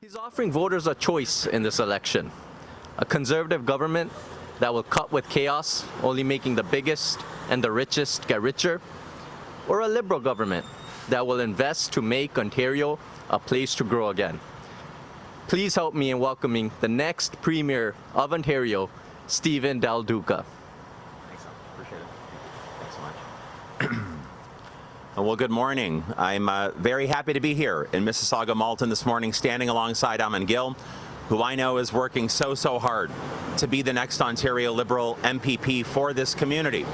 He's offering voters a choice in this election. A conservative government that will cut with chaos, only making the biggest and the richest get richer, or a liberal government that will invest to make Ontario a place to grow again. Please help me in welcoming the next Premier of Ontario, Stephen Del Duca. Thanks, appreciate it. Thanks so much. Well, good morning. I'm very happy to be here in Mississauga, Malton this morning, standing alongside Aman Gill, who I know is working so hard to be the next Ontario Liberal MPP for this community.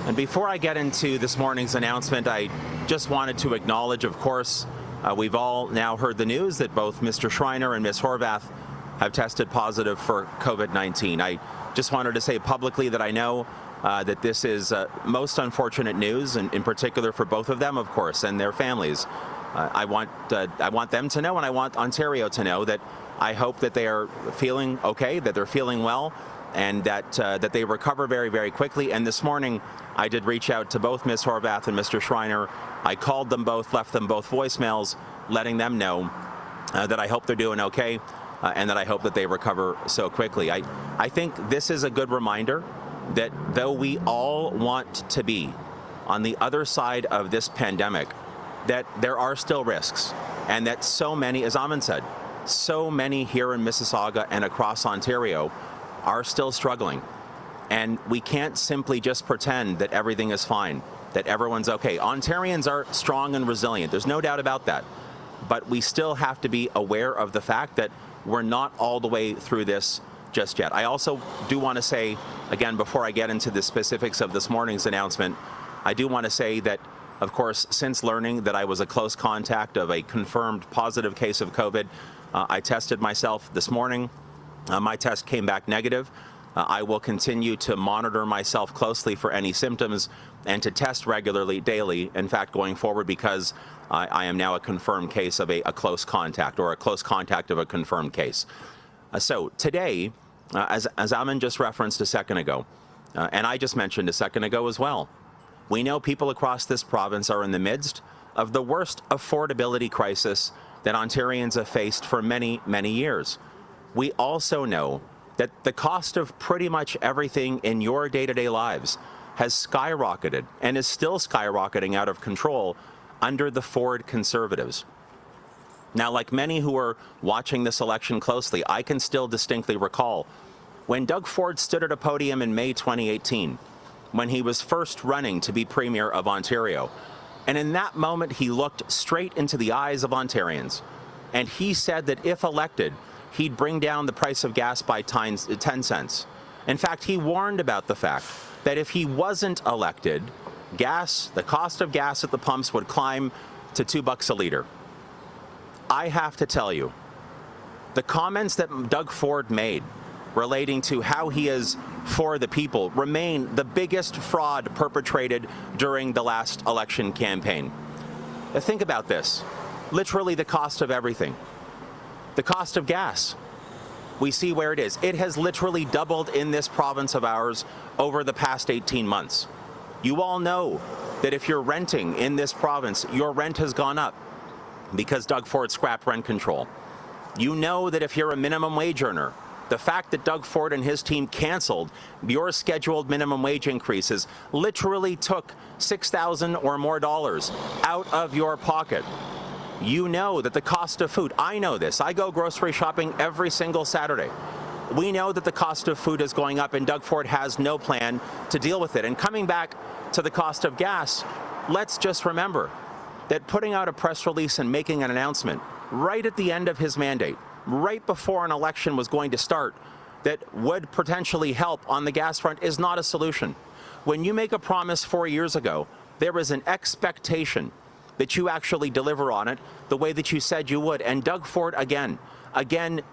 And before I get into this morning's announcement, I just wanted to acknowledge, of course, we've all now heard the news that both Mr. Schreiner and Ms. Horvath have tested positive for COVID-19. I just wanted to say publicly that I know that this is most unfortunate news, and in particular for both of them, of course, and their families. I want them to know, and I want Ontario to know, that I hope that they are feeling okay, that they're feeling well, and that they recover very quickly. And this morning, I did reach out to both Ms. Horvath and Mr. Schreiner. I called them both, left them both voicemails, letting them know that I hope they're doing okay, and that I hope that they recover so quickly. I think this is a good reminder that though we all want to be on the other side of this pandemic, that there are still risks, and that so many, as Aman said, so many here in Mississauga and across Ontario are still struggling. And we can't simply just pretend that everything is fine, that everyone's okay. Ontarians are strong and resilient, there's no doubt about that. But we still have to be aware of the fact that we're not all the way through this just yet. I also do want to say, again, before I get into the specifics of this morning's announcement, I do want to say that, of course, since learning that I was a close contact of a confirmed positive case of COVID, I tested myself this morning. My test came back negative. I will continue to monitor myself closely for any symptoms and to test regularly, daily, in fact, going forward, because I am now a confirmed case of a close contact, or a close contact of a confirmed case. So today, as Aman just referenced a second ago, and I just mentioned a second ago as well, we know people across this province are in the midst of the worst affordability crisis that Ontarians have faced for many years. We also know that the cost of pretty much everything in your day-to-day lives has skyrocketed and is still skyrocketing out of control under the Ford Conservatives. Now, like many who are watching this election closely, I can still distinctly recall when Doug Ford stood at a podium in May 2018, when he was first running to be Premier of Ontario. And in that moment, he looked straight into the eyes of Ontarians, and he said that if elected, he'd bring down the price of gas by 10 cents. In fact, he warned about the fact that if he wasn't elected, the cost of gas at the pumps would climb to $2 a liter. I have to tell you, the comments that Doug Ford made relating to how he is for the people remain the biggest fraud perpetrated during the last election campaign. Now think about this. Literally the cost of everything. The cost of gas. We see where it is. It has literally doubled in this province of ours over the past 18 months. You all know that if you're renting in this province, your rent has gone up because Doug Ford scrapped rent control. You know that if you're a minimum wage earner, the fact that Doug Ford and his team canceled your scheduled minimum wage increases literally took $6,000 or more out of your pocket. You know that the cost of food, I know this, I go grocery shopping every single Saturday. We know that the cost of food is going up, and Doug Ford has no plan to deal with it. And coming back to the cost of gas, let's just remember that putting out a press release and making an announcement right at the end of his mandate, right before an election was going to start, that would potentially help on the gas front is not a solution. When you make a promise 4 years ago, there is an expectation that you actually deliver on it the way that you said you would. And Doug Ford, again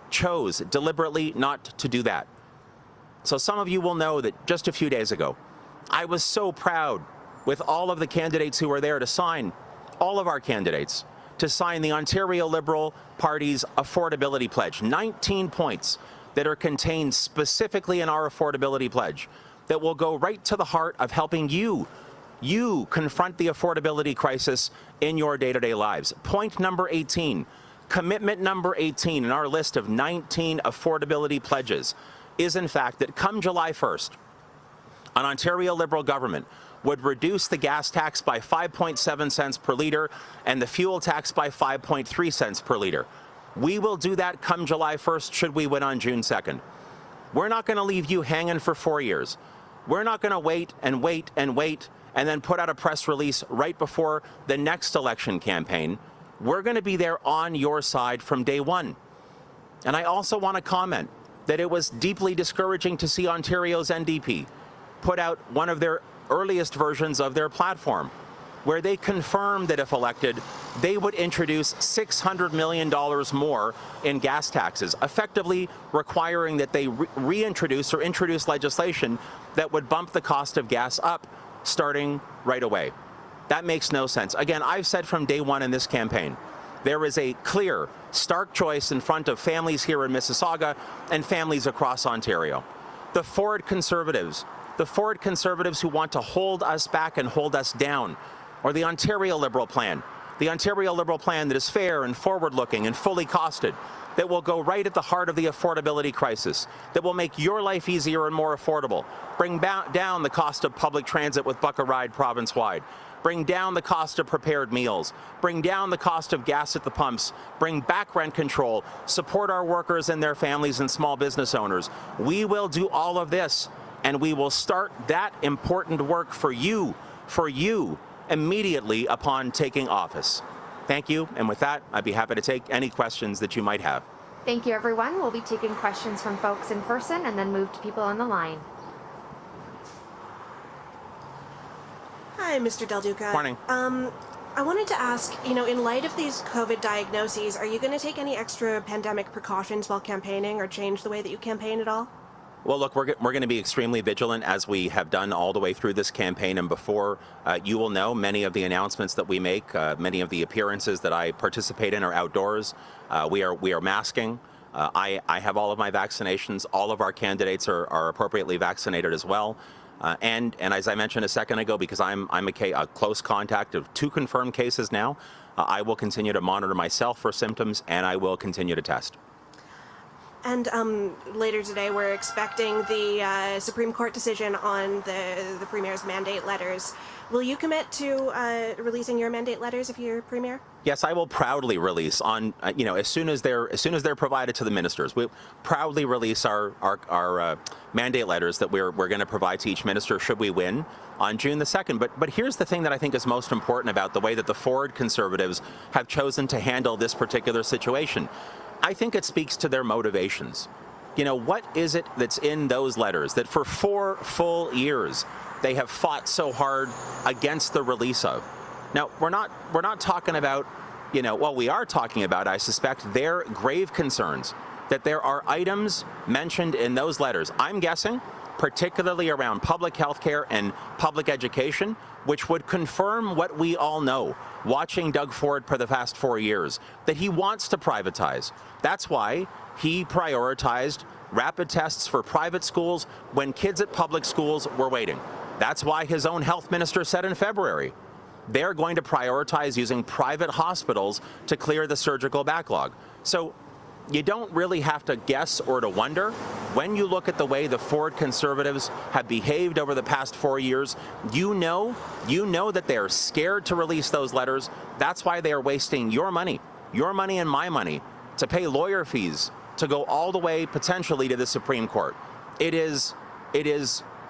chose deliberately not to do that. So some of you will know that just a few days ago, I was so proud with all of the candidates who were there to sign, all of our candidates, to sign the Ontario Liberal Party's Affordability Pledge. 19 points that are contained specifically in our Affordability Pledge that will go right to the heart of helping you confront the affordability crisis in your day-to-day lives. Point number 18, Commitment number 18 in our list of 19 affordability pledges is, in fact, that come July 1st, an Ontario Liberal government would reduce the gas tax by 5.7 cents per litre and the fuel tax by 5.3 cents per litre. We will do that come July 1st should we win on June 2nd. We're not going to leave you hanging for 4 years. We're not going to wait and wait and wait and then put out a press release right before the next election campaign. We're going to be there on your side from day one. And I also want to comment that it was deeply discouraging to see Ontario's NDP put out one of their earliest versions of their platform, where they confirmed that if elected, they would introduce $600 million more in gas taxes, effectively requiring that they reintroduce or introduce legislation that would bump the cost of gas up starting right away. That makes no sense. Again, I've said from day one in this campaign, there is a clear, stark choice in front of families here in Mississauga and families across Ontario. The Ford Conservatives who want to hold us back and hold us down, or the Ontario Liberal plan, that is fair and forward-looking and fully costed, that will go right at the heart of the affordability crisis, that will make your life easier and more affordable, bring down the cost of public transit with Buck a Ride province-wide, bring down the cost of prepared meals, bring down the cost of gas at the pumps, bring back rent control, support our workers and their families and small business owners. We will do all of this, and we will start that important work for you, immediately upon taking office. Thank you, and with that, I'd be happy to take any questions that you might have. Thank you, everyone. We'll be taking questions from folks in person and then move to people on the line. Hi, Mr. Del Duca. Morning. I wanted to ask, in light of these COVID diagnoses, are you going to take any extra pandemic precautions while campaigning or change the way that you campaign at all? Well, look, we're going to be extremely vigilant, as we have done all the way through this campaign and before. You will know many of the announcements that we make, many of the appearances that I participate in are outdoors. We are masking. I have all of my vaccinations. All of our candidates are appropriately vaccinated as well. And as I mentioned a second ago, because I'm a close contact of 2 confirmed cases now, I will continue to monitor myself for symptoms, and I will continue to test. And later today, we're expecting the Supreme Court decision on the Premier's mandate letters. Will you commit to releasing your mandate letters if you're Premier? Yes, I will proudly release on as soon as they're provided to the ministers. We'll proudly release our mandate letters that we're going to provide to each minister should we win on June the 2nd. But here's the thing that I think is most important about the way that the Ford Conservatives have chosen to handle this particular situation. I think it speaks to their motivations. What is it that's in those letters that for 4 full years they have fought so hard against the release of? Now, we're not talking about, we are talking about, I suspect, their grave concerns that there are items mentioned in those letters, I'm guessing, particularly around public health care and public education, which would confirm what we all know, watching Doug Ford for the past 4 years, that he wants to privatize. That's why he prioritized rapid tests for private schools when kids at public schools were waiting. That's why his own health minister said in February, they're going to prioritize using private hospitals to clear the surgical backlog. So you don't really have to guess or to wonder. When you look at the way the Ford Conservatives have behaved over the past 4 years, you know that they are scared to release those letters. That's why they are wasting your money and my money to pay lawyer fees to go all the way potentially to the Supreme Court. It is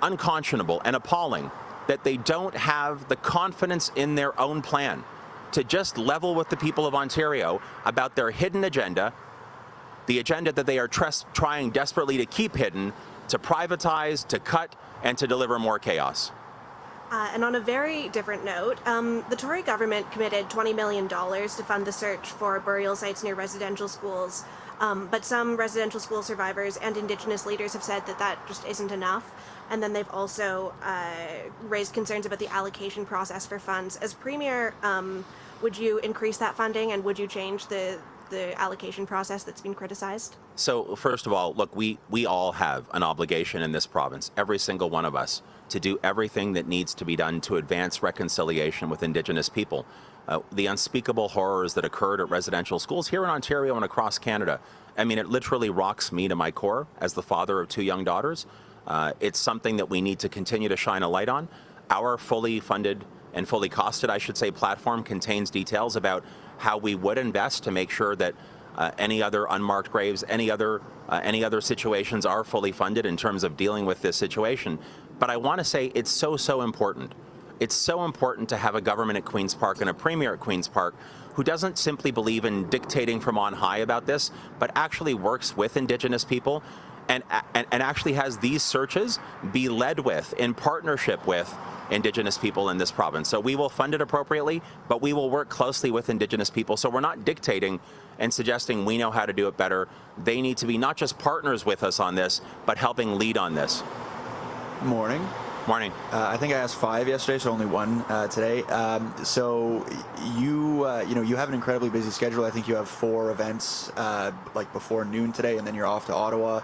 unconscionable and appalling that they don't have the confidence in their own plan to just level with the people of Ontario about their hidden agenda, the agenda that they are trying desperately to keep hidden, to privatize, to cut, and to deliver more chaos. And on a very different note, the Tory government committed $20 million to fund the search for burial sites near residential schools. But some residential school survivors and Indigenous leaders have said that just isn't enough. And then they've also raised concerns about the allocation process for funds. As Premier, would you increase that funding, and would you change the allocation process that's been criticized? So first of all, look, we all have an obligation in this province, every single one of us, to do everything that needs to be done to advance reconciliation with Indigenous people. the unspeakable horrors that occurred at residential schools here in Ontario and across Canada. I mean, it literally rocks me to my core as the father of 2 young daughters. It's something that we need to continue to shine a light on. Our fully funded and fully costed, I should say, platform contains details about how we would invest to make sure that any other unmarked graves, any other situations are fully funded in terms of dealing with this situation. But I want to say it's so important. It's so important to have a government at Queen's Park and a premier at Queen's Park who doesn't simply believe in dictating from on high about this, but actually works with Indigenous people and actually has these searches be led with, in partnership with, Indigenous people in this province. So we will fund it appropriately, but we will work closely with Indigenous people. So we're not dictating and suggesting we know how to do it better. They need to be not just partners with us on this, but helping lead on this. Morning. Morning. I think I asked 5 yesterday, so only 1 today. So you have an incredibly busy schedule. I think you have 4 events like before noon today, and then you're off to Ottawa.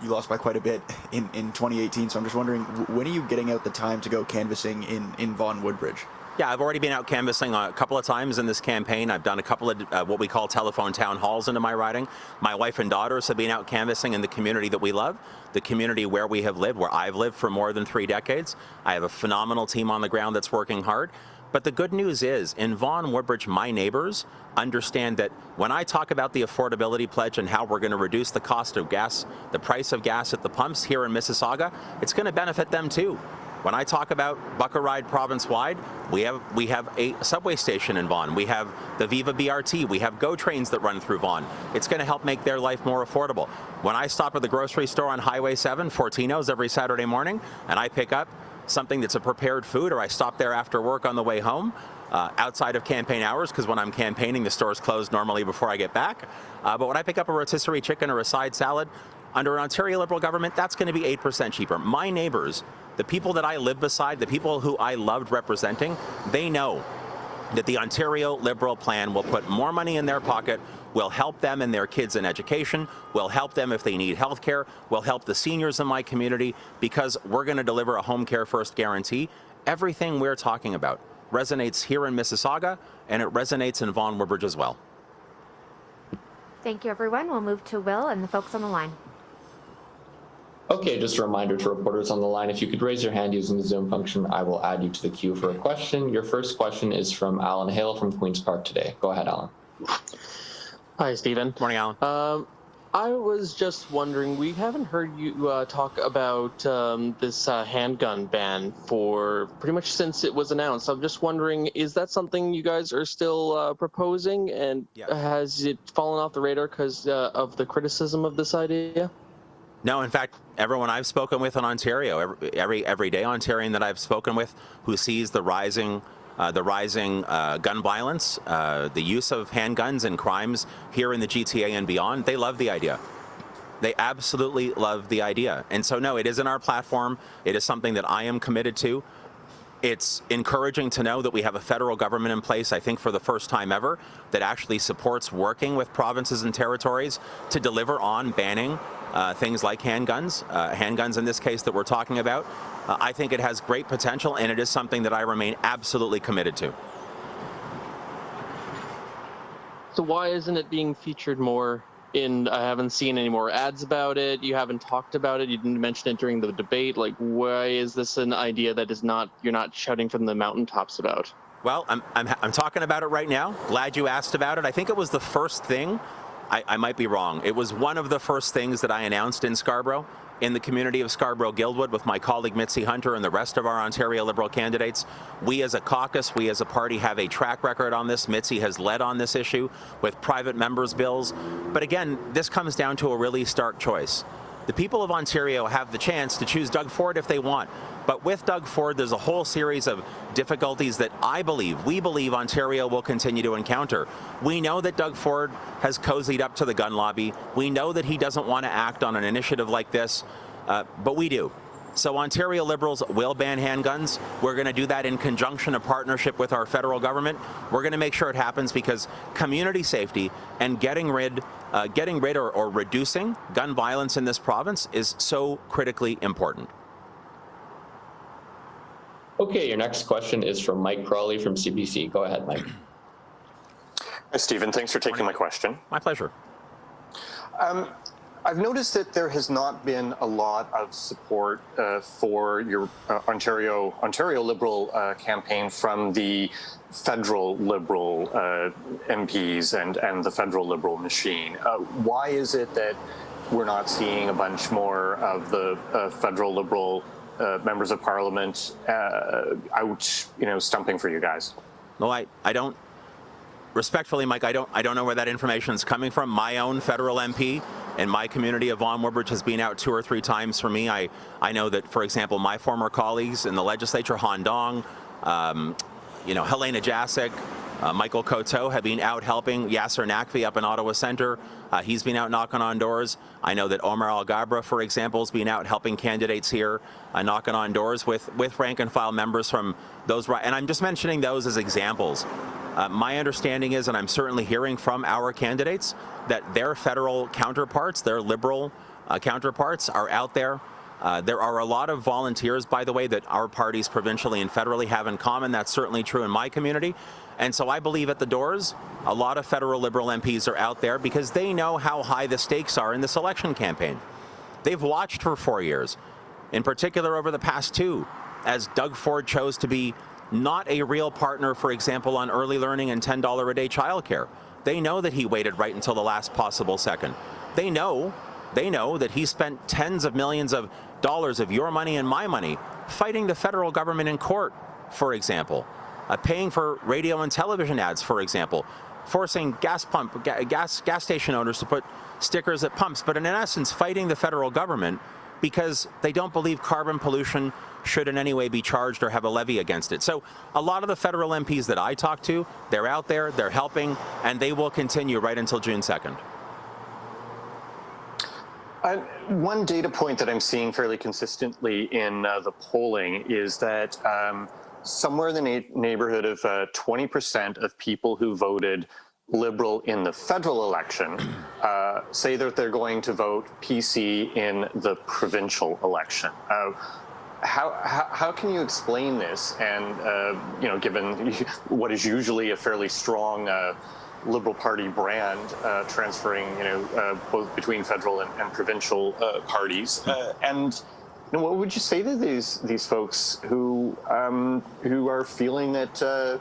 You lost by quite a bit in 2018. So I'm just wondering, when are you getting out the time to go canvassing in Vaughan Woodbridge? Yeah, I've already been out canvassing a couple of times in this campaign. I've done a couple of what we call telephone town halls into my riding. My wife and daughters have been out canvassing in the community that we love, the community where we have lived, where I've lived for more than 3 decades. I have a phenomenal team on the ground that's working hard. But the good news is, in Vaughan Woodbridge, my neighbors understand that when I talk about the affordability pledge and how we're going to reduce the cost of gas, the price of gas at the pumps here in Mississauga, it's going to benefit them too. When I talk about Buck a Ride province-wide, we have a subway station in Vaughan. We have the Viva BRT. We have GO trains that run through Vaughan. It's going to help make their life more affordable. When I stop at the grocery store on Highway 7, Fortino's, every Saturday morning, and I pick up something that's a prepared food, or I stop there after work on the way home, outside of campaign hours, because when I'm campaigning, the store's closed normally before I get back. But when I pick up a rotisserie chicken or a side salad, under an Ontario Liberal government, that's going to be 8% cheaper. My neighbors, the people that I live beside, the people who I loved representing, they know that the Ontario Liberal plan will put more money in their pocket, will help them and their kids in education, will help them if they need health care, will help the seniors in my community, because we're going to deliver a home care first guarantee. Everything we're talking about resonates here in Mississauga, and it resonates in Vaughan Woodbridge as well. Thank you, everyone. We'll move to Will and the folks on the line. Okay, just a reminder to reporters on the line, if you could raise your hand using the Zoom function, I will add you to the queue for a question. Your first question is from Alan Hale from Queen's Park today. Go ahead, Alan. Hi, Stephen. Morning, Alan. I was just wondering, we haven't heard you talk about this handgun ban for pretty much since it was announced. I'm just wondering, is that something you guys are still proposing, and has it fallen off the radar because of the criticism of this idea? No, in fact, everyone I've spoken with in Ontario, every day Ontarian that I've spoken with who sees the rising gun violence, the use of handguns and crimes here in the GTA and beyond, they love the idea. They absolutely love the idea. And so, no, it is in our platform. It is something that I am committed to. It's encouraging to know that we have a federal government in place, I think for the first time ever, that actually supports working with provinces and territories to deliver on banning things like handguns in this case that we're talking about. I think it has great potential, and it is something that I remain absolutely committed to. So why isn't it being featured more in, I haven't seen any more ads about it, you haven't talked about it, you didn't mention it during the debate, like why is this an idea that is not, you're not shouting from the mountaintops about? Well, I'm talking about it right now. Glad you asked about it. I think it was the first thing, I might be wrong, it was one of the first things that I announced in Scarborough, in the community of Scarborough-Guildwood with my colleague Mitzi Hunter and the rest of our Ontario Liberal candidates. We as a caucus, we as a party have a track record on this. Mitzi has led on this issue with private members' bills. But again, this comes down to a really stark choice. The people of Ontario have the chance to choose Doug Ford if they want. But with Doug Ford, there's a whole series of difficulties that we believe Ontario will continue to encounter. We know that Doug Ford has cozied up to the gun lobby. We know that he doesn't want to act on an initiative like this, but we do. So Ontario Liberals will ban handguns. We're going to do that in conjunction, a partnership with our federal government. We're going to make sure it happens because community safety and getting rid or reducing gun violence in this province is so critically important. Okay, your next question is from Mike Crawley from CBC. Go ahead, Mike. Hi, Stephen. Thanks for taking my question. My pleasure. I've noticed that there has not been a lot of support for your Ontario Liberal campaign from the federal Liberal MPs and the federal Liberal machine. Why is it that we're not seeing a bunch more of the federal Liberal members of Parliament out, stumping for you guys? No, I don't. Respectfully, Mike, I don't know where that information is coming from. My own federal MP in my community of Vaughan Woodbridge has been out 2 or 3 times for me. I know that, for example, my former colleagues in the legislature, Han Dong, Helena Jasic, Michael Coteau have been out helping. Yasser Naqvi up in Ottawa Centre, he's been out knocking on doors. I know that Omar Al-Gabra, for example, has been out helping candidates here, knocking on doors with rank and file members from those. And I'm just mentioning those as examples. My understanding is, and I'm certainly hearing from our candidates, that their federal counterparts, their Liberal counterparts, are out there. There are a lot of volunteers, by the way, that our parties provincially and federally have in common. That's certainly true in my community. And so I believe at the doors, a lot of federal Liberal MPs are out there because they know how high the stakes are in this election campaign. They've watched for 4 years, in particular over the past 2, as Doug Ford chose to be not a real partner, for example, on early learning and $10 a day childcare. They know that he waited right until the last possible second. They know that he spent tens of millions of dollars of your money and my money fighting the federal government in court, for example, paying for radio and television ads, for example, forcing gas station owners to put stickers at pumps, but in essence fighting the federal government because they don't believe carbon pollution should in any way be charged or have a levy against it. So a lot of the federal MPs that I talk to, they're out there, they're helping, and they will continue right until June 2nd. One data point that I'm seeing fairly consistently in the polling is that somewhere in the neighborhood of 20% of people who voted Liberal in the federal election say that they're going to vote PC in the provincial election. How can you explain this? And given what is usually a fairly strong Liberal Party brand, transferring both between federal and provincial parties, and what would you say to these folks who are feeling that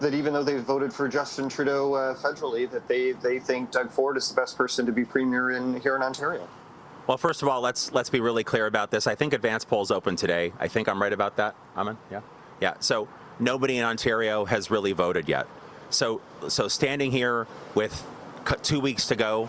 that even though they've voted for Justin Trudeau federally, that they think Doug Ford is the best person to be premier here in Ontario? Well, first of all, let's be really clear about this. I think advance polls open today. I think I'm right about that, Aman? Yeah. So nobody in Ontario has really voted yet. So standing here with 2 weeks to go,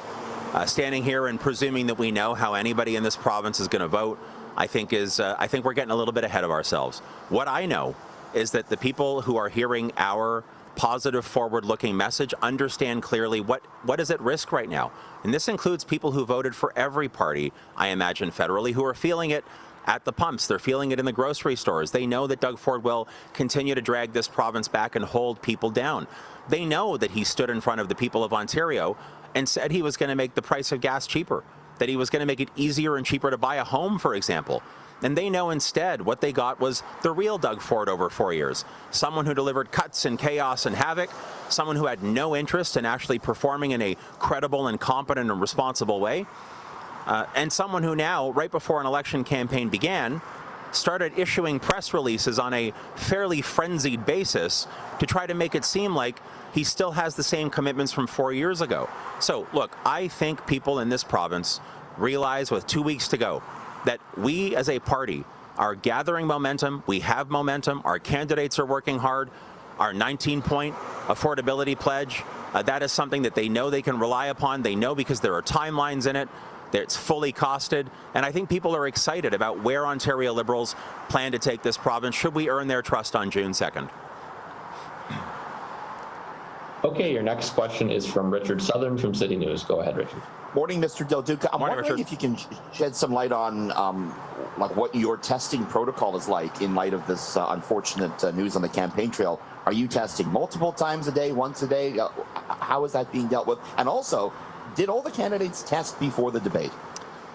standing here and presuming that we know how anybody in this province is going to vote, I think we're getting a little bit ahead of ourselves. What I know is that the people who are hearing our positive, forward-looking message understand clearly what is at risk right now. And this includes people who voted for every party, I imagine, federally, who are feeling it at the pumps. They're feeling it in the grocery stores. They know that Doug Ford will continue to drag this province back and hold people down. They know that he stood in front of the people of Ontario and said he was going to make the price of gas cheaper, that he was going to make it easier and cheaper to buy a home, for example. And they know instead what they got was the real Doug Ford over 4 years. Someone who delivered cuts and chaos and havoc, someone who had no interest in actually performing in a credible and competent and responsible way, and someone who now, right before an election campaign began, started issuing press releases on a fairly frenzied basis to try to make it seem like he still has the same commitments from 4 years ago. So, look, I think people in this province realize with 2 weeks to go that we as a party are gathering momentum. We have momentum. Our candidates are working hard. Our 19-point affordability pledge, that is something that they know they can rely upon. They know because there are timelines in it. It's fully costed. And I think people are excited about where Ontario Liberals plan to take this province should we earn their trust on June 2nd. Okay, your next question is from Richard Southern from City News. Go ahead, Richard. Morning, Mr. Del Duca. I'm wondering if you can shed some light on like what your testing protocol is like in light of this unfortunate news on the campaign trail. Are you testing multiple times a day, once a day? How is that being dealt with? And also, did all the candidates test before the debate?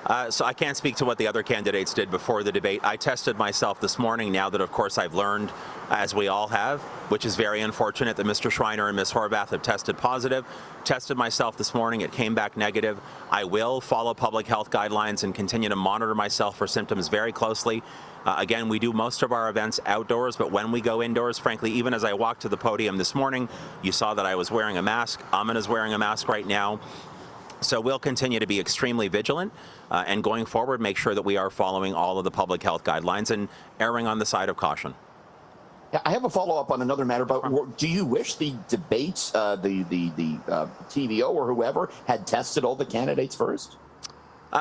So I can't speak to what the other candidates did before the debate. I tested myself this morning now that, of course, I've learned, as we all have, which is very unfortunate that Mr. Schreiner and Ms. Horvath have tested positive. Tested myself this morning. It came back negative. I will follow public health guidelines and continue to monitor myself for symptoms very closely. Again, we do most of our events outdoors, but when we go indoors, frankly, even as I walked to the podium this morning, you saw that I was wearing a mask. Amin is wearing a mask right now. So we'll continue to be extremely vigilant and going forward, make sure that we are following all of the public health guidelines and erring on the side of caution. Yeah, I have a follow-up on another matter, but do you wish the debates, the TVO or whoever had tested all the candidates first?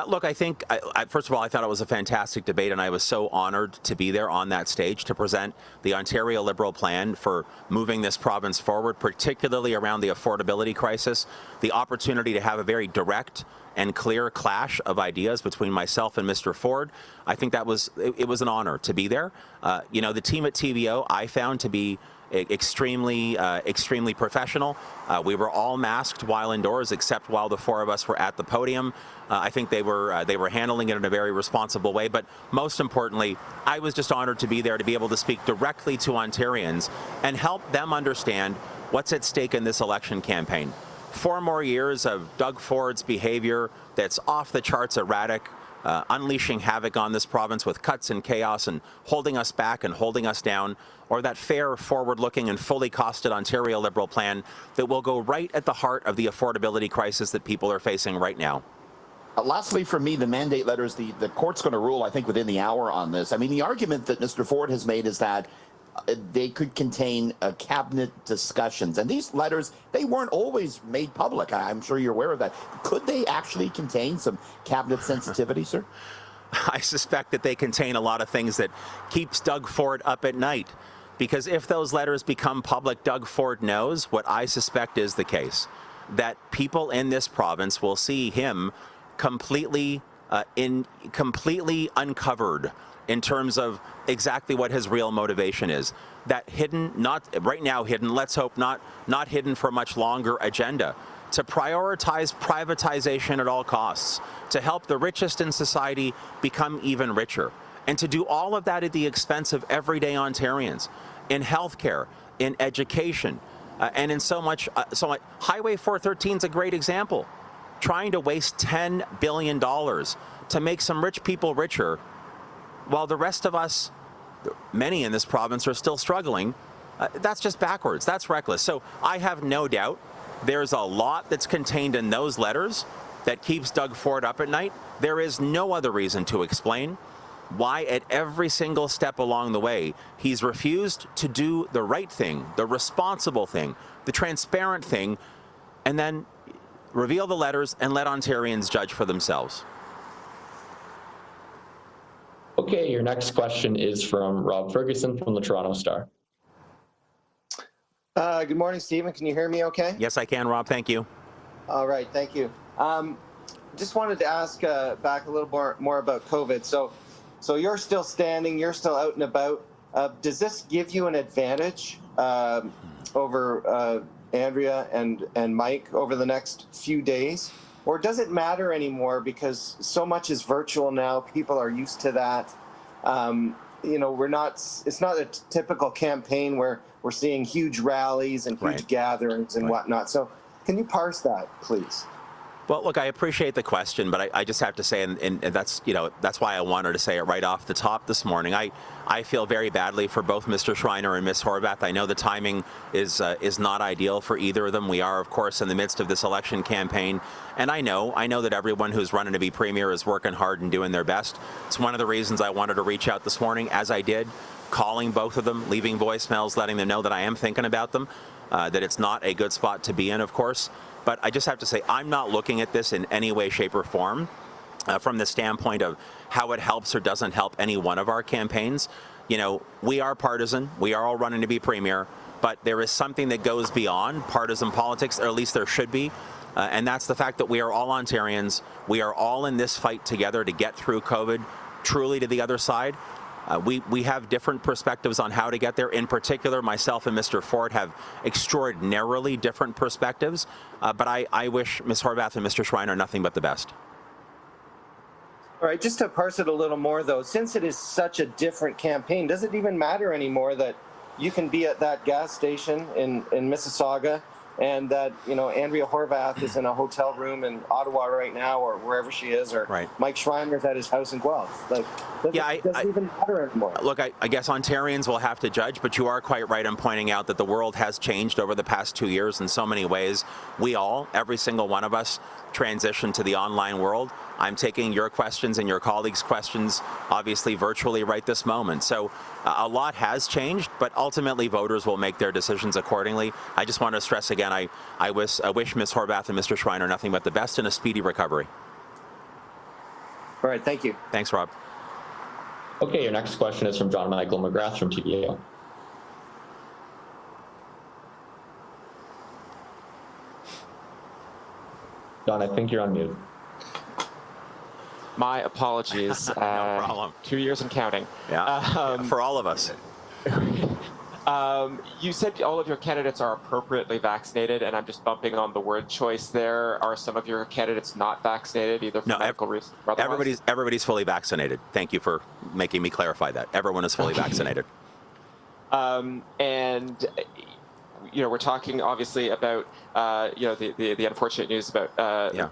Look, I think, first of all, I thought it was a fantastic debate, and I was so honored to be there on that stage to present the Ontario Liberal plan for moving this province forward, particularly around the affordability crisis, the opportunity to have a very direct and clear clash of ideas between myself and Mr. Ford. I think that it was an honor to be there. You know, the team at TVO I found to be extremely professional. We were all masked while indoors, except while the four of us were at the podium. I think they were handling it in a very responsible way. But most importantly, I was just honored to be there to be able to speak directly to Ontarians and help them understand what's at stake in this election campaign. 4 more years of Doug Ford's behavior that's off the charts erratic, unleashing havoc on this province with cuts and chaos and holding us back and holding us down, or that fair, forward-looking and fully costed Ontario Liberal plan that will go right at the heart of the affordability crisis that people are facing right now. Lastly, for me, the mandate letters, the court's going to rule, I think, within the hour on this. I mean, the argument that Mr. Ford has made is that they could contain cabinet discussions. And these letters, they weren't always made public. I'm sure you're aware of that. Could they actually contain some cabinet sensitivity, sir? I suspect that they contain a lot of things that keeps Doug Ford up at night. Because if those letters become public, Doug Ford knows what I suspect is the case, that people in this province will see him completely uncovered in terms of exactly what his real motivation is. That hidden, not right now hidden, let's hope not hidden for much longer agenda to prioritize privatization at all costs, to help the richest in society become even richer, and to do all of that at the expense of everyday Ontarians in healthcare, in education, and in so much. Highway 413 is a great example. Trying to waste $10 billion to make some rich people richer, while the rest of us, many in this province, are still struggling. That's just backwards. That's reckless. So I have no doubt there's a lot that's contained in those letters that keeps Doug Ford up at night. There is no other reason to explain why at every single step along the way he's refused to do the right thing, the responsible thing, the transparent thing, and then reveal the letters and let Ontarians judge for themselves. Okay, your next question is from Rob Ferguson from the Toronto Star. Good morning, Stephen. Can you hear me okay? Yes, I can, Rob. Thank you. All right, thank you. Just wanted to ask back a little more about COVID. So you're still standing, you're still out and about. Does this give you an advantage over Andrea and Mike over the next few days? Or does it matter anymore because so much is virtual now, people are used to that. You know, it's not a typical campaign where we're seeing huge rallies and huge gatherings and whatnot. So can you parse that, please? Well, look, I appreciate the question, but I just have to say, and that's, you know, that's why I wanted to say it right off the top this morning. I feel very badly for both Mr. Schreiner and Ms. Horvath. I know the timing is not ideal for either of them. We are, of course, in the midst of this election campaign, and I know that everyone who's running to be premier is working hard and doing their best. It's one of the reasons I wanted to reach out this morning, as I did, calling both of them, leaving voicemails, letting them know that I am thinking about them, that it's not a good spot to be in, of course. But I just have to say, I'm not looking at this in any way, shape, or form from the standpoint of how it helps or doesn't help any one of our campaigns. You know, we are partisan. We are all running to be premier. But there is something that goes beyond partisan politics, or at least there should be. And that's the fact that we are all Ontarians. We are all in this fight together to get through COVID, truly to the other side. We have different perspectives on how to get there. In particular, myself and Mr. Ford have extraordinarily different perspectives. But I wish Ms. Horvath and Mr. Schreiner nothing but the best. All right, just to parse it a little more, though, since it is such a different campaign, does it even matter anymore that you can be at that gas station in Mississauga and that, you know, Andrea Horvath is in a hotel room in Ottawa right now or wherever she is, or Mike Schreiner's at his house in Guelph? Like, does it even matter anymore? Look, I guess Ontarians will have to judge, but you are quite right in pointing out that the world has changed over the past 2 years in so many ways. We all, every single one of us, transitioned to the online world. I'm taking your questions and your colleagues' questions, obviously virtually right this moment. So a lot has changed, but ultimately voters will make their decisions accordingly. I just want to stress again, I wish Ms. Horvath and Mr. Schreiner nothing but the best and a speedy recovery. All right, thank you. Thanks, Rob. Okay, your next question is from John Michael McGrath from TVAO. John, I think you're on mute. My apologies. No problem. 2 years and counting. Yeah, for all of us. You said all of your candidates are appropriately vaccinated, and I'm just bumping on the word choice there. Are some of your candidates not vaccinated, either for medical reasons or otherwise? Everybody's fully vaccinated. Thank you for making me clarify that. Everyone is fully vaccinated. And you know, we're talking obviously about you know, the unfortunate news about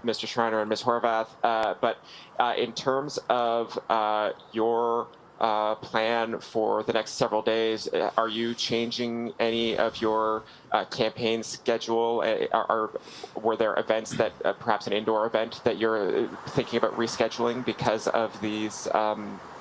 Mr. Schreiner and Ms. Horvath, but in terms of your plan for the next several days, are you changing any of your campaign schedule? Were there events that perhaps an indoor event that you're thinking about rescheduling because of these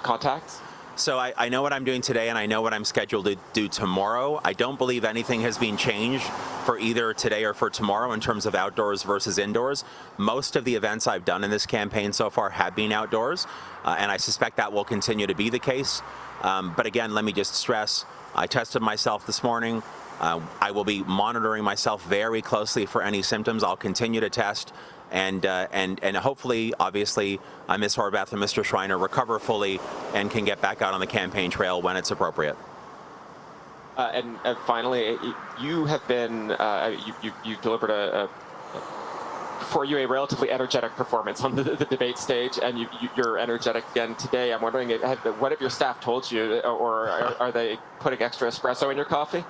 contacts? So I know what I'm doing today, and I know what I'm scheduled to do tomorrow. I don't believe anything has been changed for either today or for tomorrow in terms of outdoors versus indoors. Most of the events I've done in this campaign so far have been outdoors, and I suspect that will continue to be the case. But again, let me just stress, I tested myself this morning. I will be monitoring myself very closely for any symptoms. I'll continue to test. And hopefully, obviously, Ms. Horvath and Mr. Schreiner recover fully and can get back out on the campaign trail when it's appropriate. And finally, you have been you delivered for you a relatively energetic performance on the debate stage, and you're energetic again today. I'm wondering, what have your staff told you, or are they putting extra espresso in your coffee?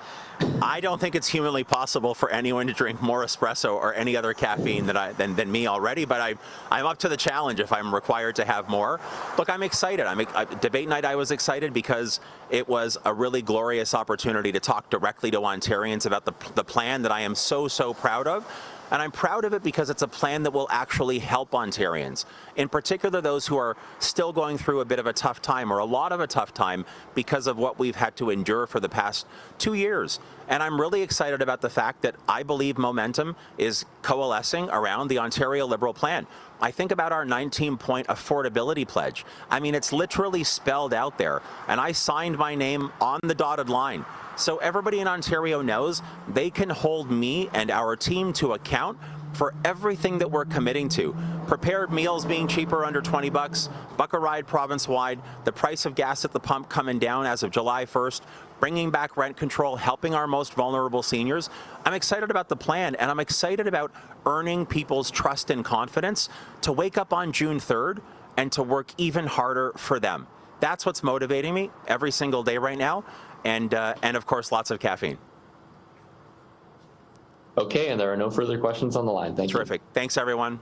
I don't think it's humanly possible for anyone to drink more espresso or any other caffeine than me already, but I'm up to the challenge if I'm required to have more. Look, I'm excited. Debate night, I was excited because it was a really glorious opportunity to talk directly to Ontarians about the plan that I am so proud of. And I'm proud of it because it's a plan that will actually help Ontarians, in particular those who are still going through a bit of a tough time or a lot of a tough time because of what we've had to endure for the past 2 years. And I'm really excited about the fact that I believe momentum is coalescing around the Ontario Liberal plan. I think about our 19-point affordability pledge. I mean, it's literally spelled out there, and I signed my name on the dotted line. So everybody in Ontario knows they can hold me and our team to account for everything that we're committing to. Prepared meals being cheaper, under 20 bucks, buck a ride province-wide, the price of gas at the pump coming down as of July 1st, bringing back rent control, helping our most vulnerable seniors. I'm excited about the plan, and I'm excited about earning people's trust and confidence to wake up on June 3rd and to work even harder for them. That's what's motivating me every single day right now. And of course, lots of caffeine. Okay, and there are no further questions on the line. Thank you. Terrific. Thanks, everyone.